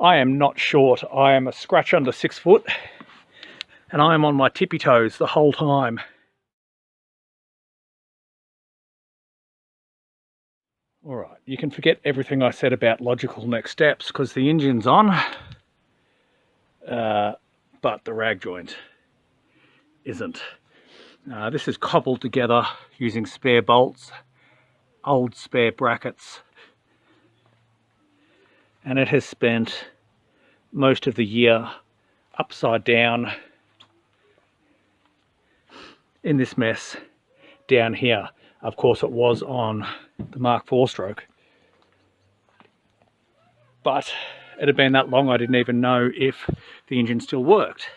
I am not short. I am a scratch under 6 foot, and I am on my tippy toes the whole time. Alright, you can forget everything I said about logical next steps because the engine's on, but the rag joint isn't. This is cobbled together using spare bolts, old spare brackets, and it has spent most of the year upside down in this mess down here. Of course it was on the Mark 4 stroke, but it had been that long I didn't even know if the engine still worked.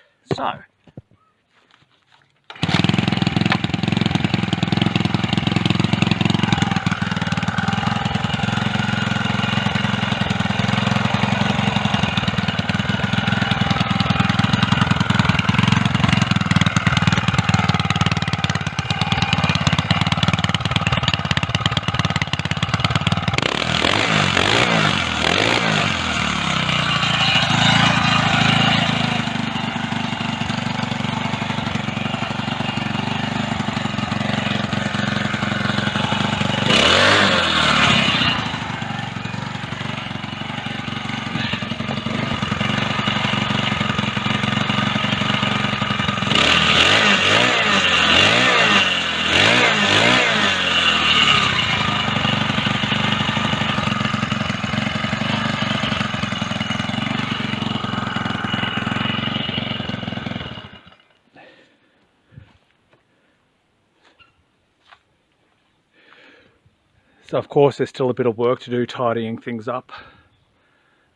So of course there's still a bit of work to do tidying things up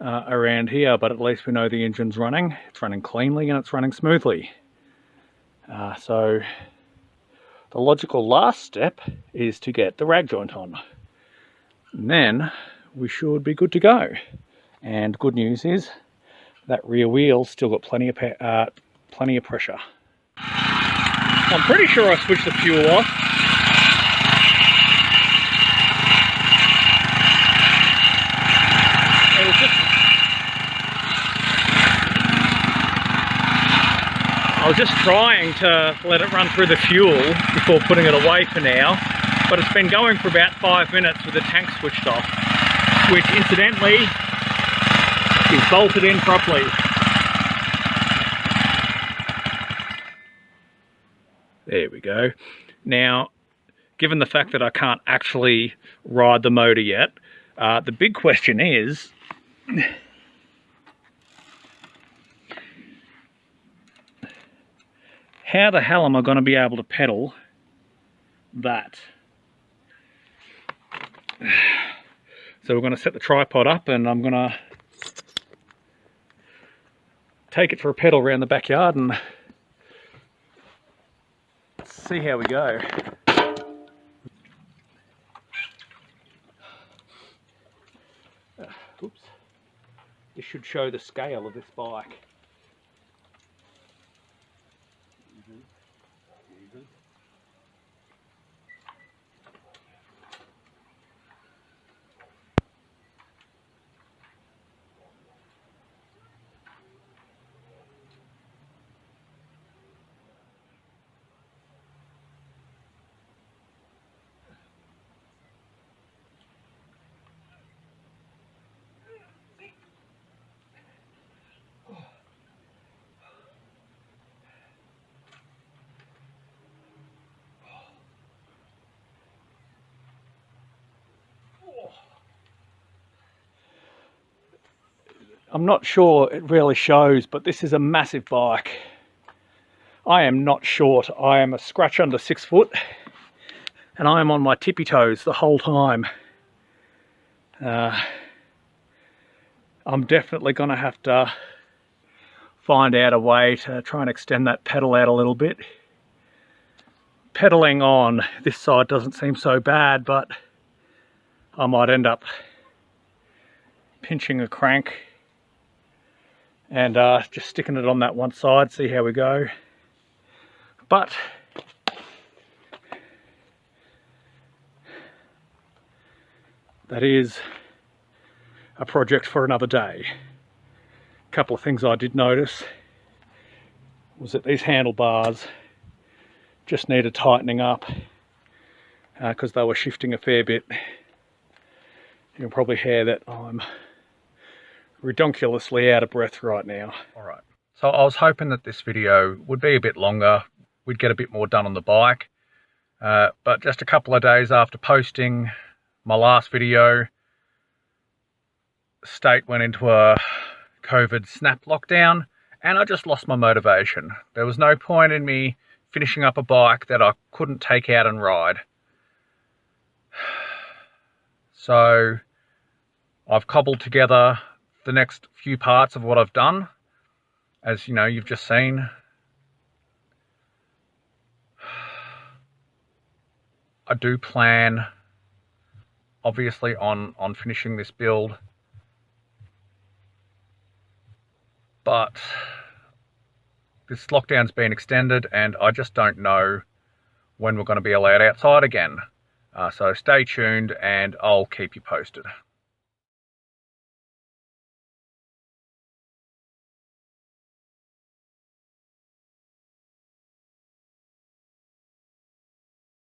around here, but at least we know the engine's running. It's running cleanly and it's running smoothly. So the logical last step is to get the rag joint on. And then we should be good to go. And good news is that rear wheel's still got plenty of pressure. I'm pretty sure I switched the fuel off. I was just trying to let it run through the fuel before putting it away for now, but it's been going for about 5 minutes with the tank switched off, which incidentally is bolted in properly. There we go. Now, given the fact that I can't actually ride the motor yet, the big question is, how the hell am I going to be able to pedal that? So we're going to set the tripod up and I'm going to take it for a pedal around the backyard and see how we go. Oops. This should show the scale of this bike. I'm not sure it really shows, but this is a massive bike. I am not short. I am a scratch under 6 foot, and I am on my tippy toes the whole time. I'm definitely going to have to find out a way to try and extend that pedal out a little bit. Pedaling on this side doesn't seem so bad, but I might end up pinching a crank and just sticking it on that one side, see how we go. But that is a project for another day. A couple of things I did notice was that these handlebars just needed tightening up because they were shifting a fair bit. You can probably hear that I'm redonkulously out of breath right now. Alright, so I was hoping that this video would be a bit longer, we'd get a bit more done on the bike, but just a couple of days after posting my last video, the state went into a COVID snap lockdown and I just lost my motivation. There was no point in me finishing up a bike that I couldn't take out and ride. So I've cobbled together the next few parts of what I've done. As you know, you've just seen. I do plan, obviously, on finishing this build, but this lockdown's been extended and I just don't know when we're going to be allowed outside again. So stay tuned and I'll keep you posted.